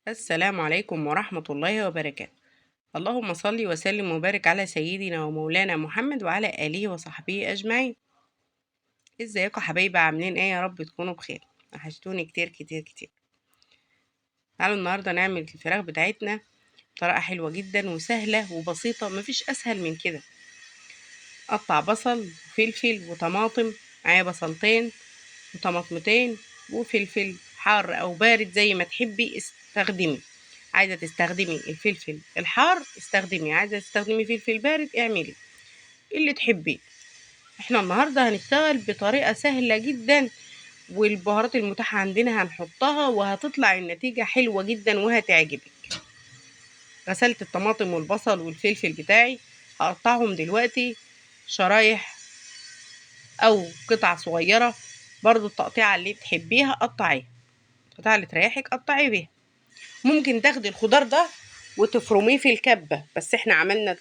السلام عليكم ورحمة الله وبركاته. اللهم صل وسلم وبارك على سيدنا ومولانا محمد وعلى آله وصحبه أجمعين. ازيكم حبايبي، عاملين ايه؟ يا رب تكونوا بخير. وحشتوني كتير كتير كتير. تعالوا النهاردة نعمل الفراخ بتاعتنا بطريقة حلوة جدا وسهلة وبسيطة، مفيش أسهل من كده. قطع بصل وفلفل وطماطم، معايا بصلتين وطماطمتين وفلفل حار أو بارد زي ما تحبي استخدمي. عايزة تستخدمي الفلفل الحار استخدمي، عايزة تستخدمي فلفل بارد اعملي اللي تحبيه. احنا النهاردة هنشتغل بطريقة سهلة جدا، والبهارات المتاحة عندنا هنحطها وهتطلع النتيجة حلوة جدا وهتعجبك. غسلت الطماطم والبصل والفلفل بتاعي، هقطعهم دلوقتي شرايح او قطع صغيرة، برضو التقطيعة اللي تحبيها قطعيها، القطعة اللي تريحك قطعي بيها. ممكن تاخدي الخضار ده وتفرميه في الكبة، بس احنا عملنا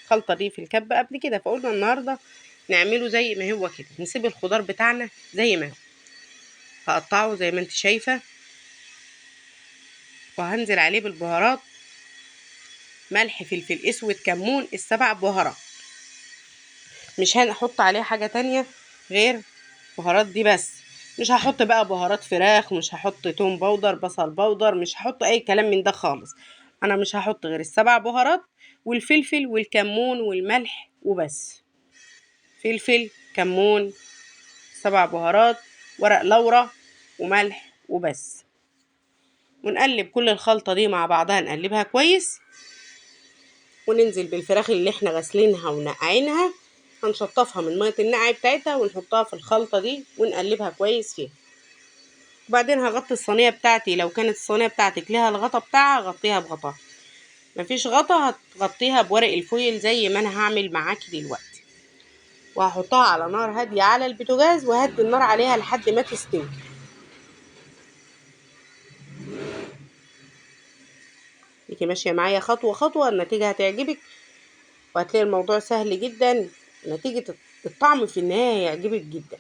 الخلطة دي في الكبة قبل كده، فقلنا النهاردة نعمله زي ما هو كده، نسيب الخضار بتاعنا زي ما هو. هقطعه زي ما انت شايفة، وهنزل عليه بالبهارات: ملح، فلفل اسود، كمون، السبع بهارات. مش هنحط عليه حاجة تانية غير بهارات دي بس. مش هحط بقى بهارات فراخ، مش هحط توم بودر، بصل بودر، مش هحط اي كلام من ده خالص. انا مش هحط غير السبع بهارات والفلفل والكمون والملح وبس. فلفل، كمون، سبع بهارات، ورق لورا، وملح وبس. ونقلب كل الخلطة دي مع بعضها، نقلبها كويس، وننزل بالفراخ اللي احنا غسلينها ونقعينها، هنشطفها من مية النقع بتاعتها ونحطها في الخلطة دي ونقلبها كويس فيها. وبعدين هغطي الصينية بتاعتي، لو كانت الصينية بتاعتك ليها الغطا بتاعها غطيها بغطاها، مفيش غطا هتغطيها بورق الفويل زي ما انا هعمل معاكي دلوقتي. وهحطها على نار هادية على البوتاجاز، وهدي النار عليها لحد ما تستوي. انتي ماشية معايا خطوة خطوة، النتيجة هتعجبك، وهتلاقي الموضوع سهل جدا. نتيجة الطعم في النهاية هيعجبك جدا.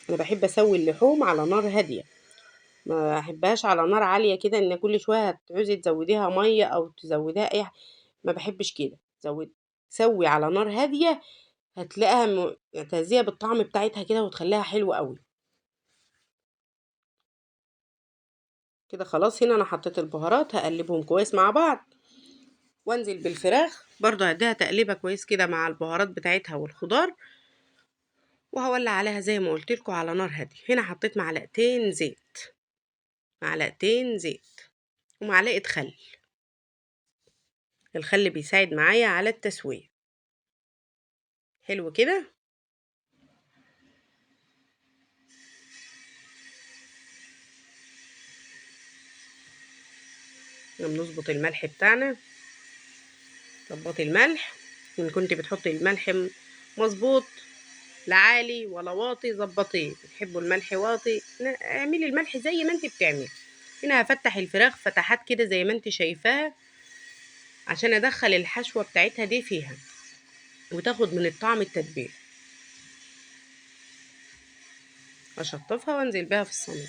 انا بحب اسوي اللحوم على نار هادية، ما احبهاش على نار عالية كده، ان كل شوية هتعوزي تزوديها مية او تزوديها ما بحبش كده. سوي على نار هادية، هتلاقيها معتزية بالطعم بتاعتها كده وتخليها حلوة قوي. كده خلاص، هنا انا حطيت البهارات، هقلبهم كويس مع بعض، وانزل بالفراخ برضو هديها تقليبه كويس كده مع البهارات بتاعتها والخضار، وهولع عليها زي ما قلت لكم على نار هاديه. هنا حطيت معلقتين زيت، معلقتين زيت ومعلقه خل. الخل بيساعد معايا على التسويه. حلو كده. بنظبط الملح بتاعنا، ظبطي الملح، ان كنت بتحطي الملح مظبوط، لا عالي ولا واطي، ظبطيه. بتحبوا الملح واطي اعملي الملح زي ما انت بتعملي. هنا هفتح الفراخ فتحات كده زي ما انت شايفاها، عشان ادخل الحشوة بتاعتها دي فيها وتاخد من الطعم التتبيل. اشطفها وانزل بيها في الصينية.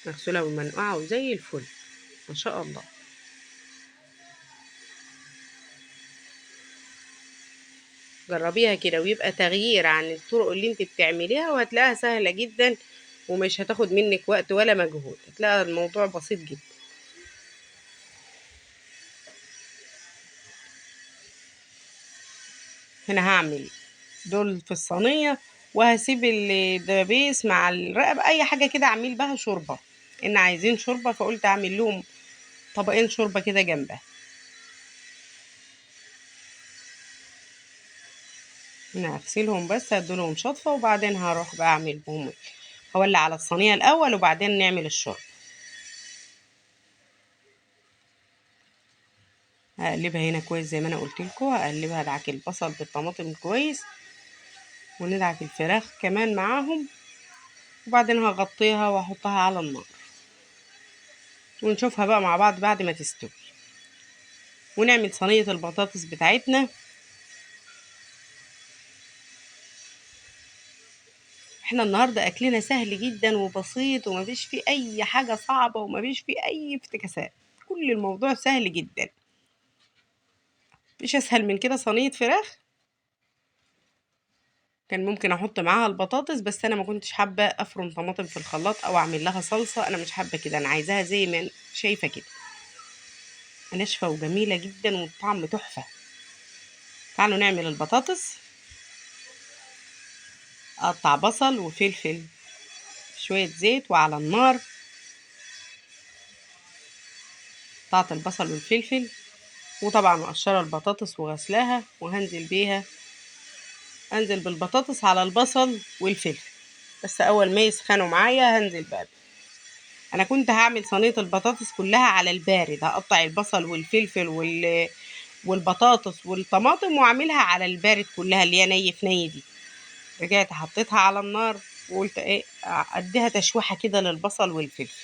مغسولة ومنقوعة وزي الفل ما شاء الله. جربيها كده ويبقى تغيير عن الطرق اللي انت بتعمليها، وهتلاقيها سهلة جدا ومش هتاخد منك وقت ولا مجهود، هتلاقي الموضوع بسيط جدا. هنا هعمل دول في الصينية، وهسيب الدبابيس مع الرقب اي حاجة كده اعمل بها شوربة. ان عايزين شوربة فقلت اعمل لهم طبقين شوربة كده جنبها. هنا هغسلهم بس هدولهم شطفة، وبعدين هروح بقى اعمل بهم، هولع على الصينية الاول وبعدين نعمل الشوربة. هقلبها هنا كويس زي ما انا قلت لكم، هقلبها ادعك البصل بالطماطم كويس، وندعك الفراخ كمان معاهم، وبعدين هغطيها واحطها على النار، ونشوفها بقى مع بعض بعد ما تستوي. ونعمل صينية البطاطس بتاعتنا. احنا النهارده اكلنا سهل جدا وبسيط ومفيش فيه اي حاجه صعبه ومفيش فيه اي افتكاسات. كل الموضوع سهل جدا. مفيش اسهل من كده صينيه فراخ. كان ممكن احط معاها البطاطس بس انا ما كنتش حابه افرم طماطم في الخلاط او اعمل لها صلصه. انا مش حابه كده، انا عايزاها زي ما شايفه كده، ناشفه وجميله جدا والطعم تحفه. تعالوا نعمل البطاطس. اقطع بصل وفلفل، شويه زيت وعلى النار. قطعت البصل والفلفل، وطبعا مقشره البطاطس وغسلاها وهنزل بيها. انزل بالبطاطس على البصل والفلفل، بس اول ما يسخنوا معايا هنزل بقى. انا كنت هعمل صينيه البطاطس كلها على البارد، هقطع البصل والفلفل والبطاطس والطماطم واعملها على البارد كلها اللي هي ني في ني دي. رجعت حطيتها على النار وقلت ايه، اديها تشويحه كده للبصل والفلفل.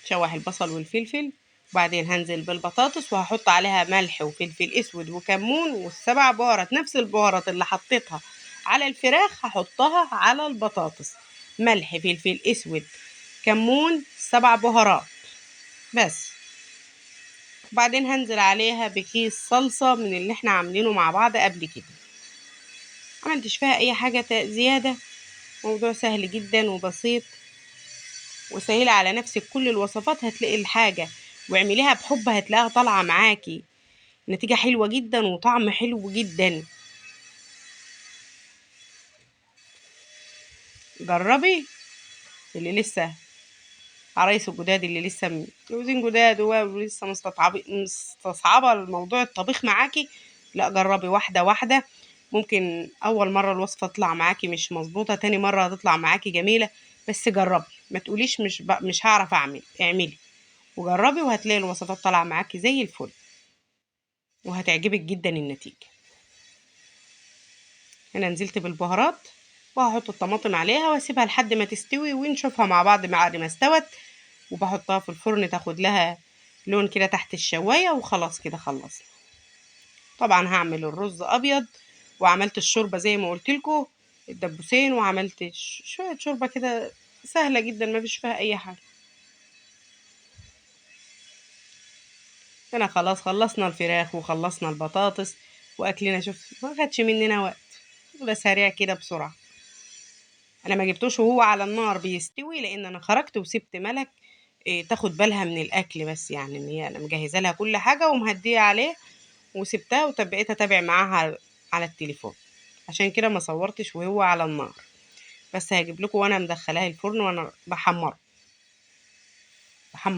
شوح البصل والفلفل، وبعدين هنزل بالبطاطس وهحط عليها ملح وفلفل اسود وكمون والسبع بهارات، نفس البهارات اللي حطيتها على الفراخ هحطها على البطاطس. ملح، فلفل اسود، كمون، 7 بهارات بس. وبعدين هنزل عليها بكيس صلصة من اللي احنا عاملينه مع بعض قبل كده. عملتش فيها اي حاجة زيادة. موضوع سهل جدا وبسيط وسهل على نفسك. كل الوصفات هتلاقي الحاجة واعمليها بحب هتلاقيها طالعة معاكي نتيجة حلوة جدا وطعم حلو جدا. جربي. اللي لسه عرايس الجداد، اللي لسه متجوزين جداد ولسه مستصعبة الموضوع الطبيخ معاكي، لا جربي واحدة واحدة. ممكن اول مرة الوصفة تطلع معاكي مش مظبوطة، تاني مرة هتطلع معاكي جميلة. بس جربي، ما تقوليش مش هعرف اعمل. اعملي وجربي وهتلاقي الوصفات طالعة معاكي زي الفل وهتعجبك جدا النتيجة. هنا نزلت بالبهارات وهحط الطماطم عليها واسيبها لحد ما تستوي ونشوفها مع بعض بعد ما استوت. وبحطها في الفرن تاخد لها لون كده تحت الشواية وخلاص كده خلصنا. طبعا هعمل الرز ابيض، وعملت الشوربة زي ما قلت لكم الدبوسين، وعملت شوية شوربة كده سهلة جدا ما فيش فيها اي حاجة. هنا خلاص خلصنا الفراخ وخلصنا البطاطس واكلنا. شوف ما خدش مننا وقت، ده سريع كده بسرعة. انا ما جبتوش وهو على النار بيستوي لان انا خرجت وسبت ملك تاخد بالها من الاكل، بس يعني ان هي انا مجهزه لها كل حاجه ومهديه عليه وسبتها وتبقيت اتابع معاها على التليفون. عشان كده ما صورتش وهو على النار، بس هجيب لكم وانا مدخلاه الفرن وانا بحمر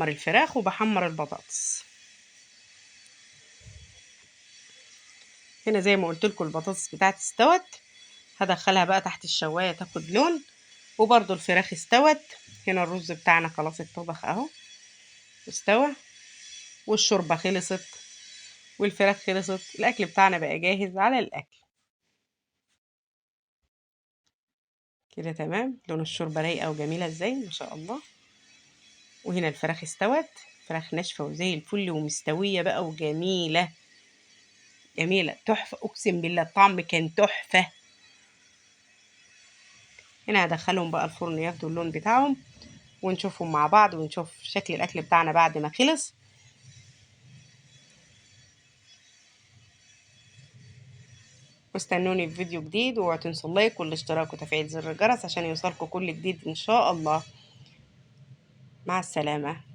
الفراخ وبحمر البطاطس. هنا زي ما قلت لكم البطاطس بتاعتي استوت، هدخلها بقى تحت الشوايه تاخد لون، وبرضو الفراخ استوت. هنا الرز بتاعنا خلاص اتطبخ اهو استوى، والشوربه خلصت والفراخ خلصت. الاكل بتاعنا بقى جاهز على الاكل كده تمام. لون الشوربه رايقه وجميله ازاي ما شاء الله. وهنا الفراخ استوت، فراخ ناشفه وزي الفل ومستويه بقى وجميله جميله تحفه، اقسم بالله الطعم كان تحفه. هنا هدخلهم بقى الفرن ياخدوا اللون بتاعهم ونشوفهم مع بعض ونشوف شكل الاكل بتاعنا بعد ما خلص. واستنوني في فيديو جديد، واوعوا تنسوا اللايك والاشتراك وتفعيل زر الجرس عشان يوصلكوا كل جديد ان شاء الله. مع السلامه.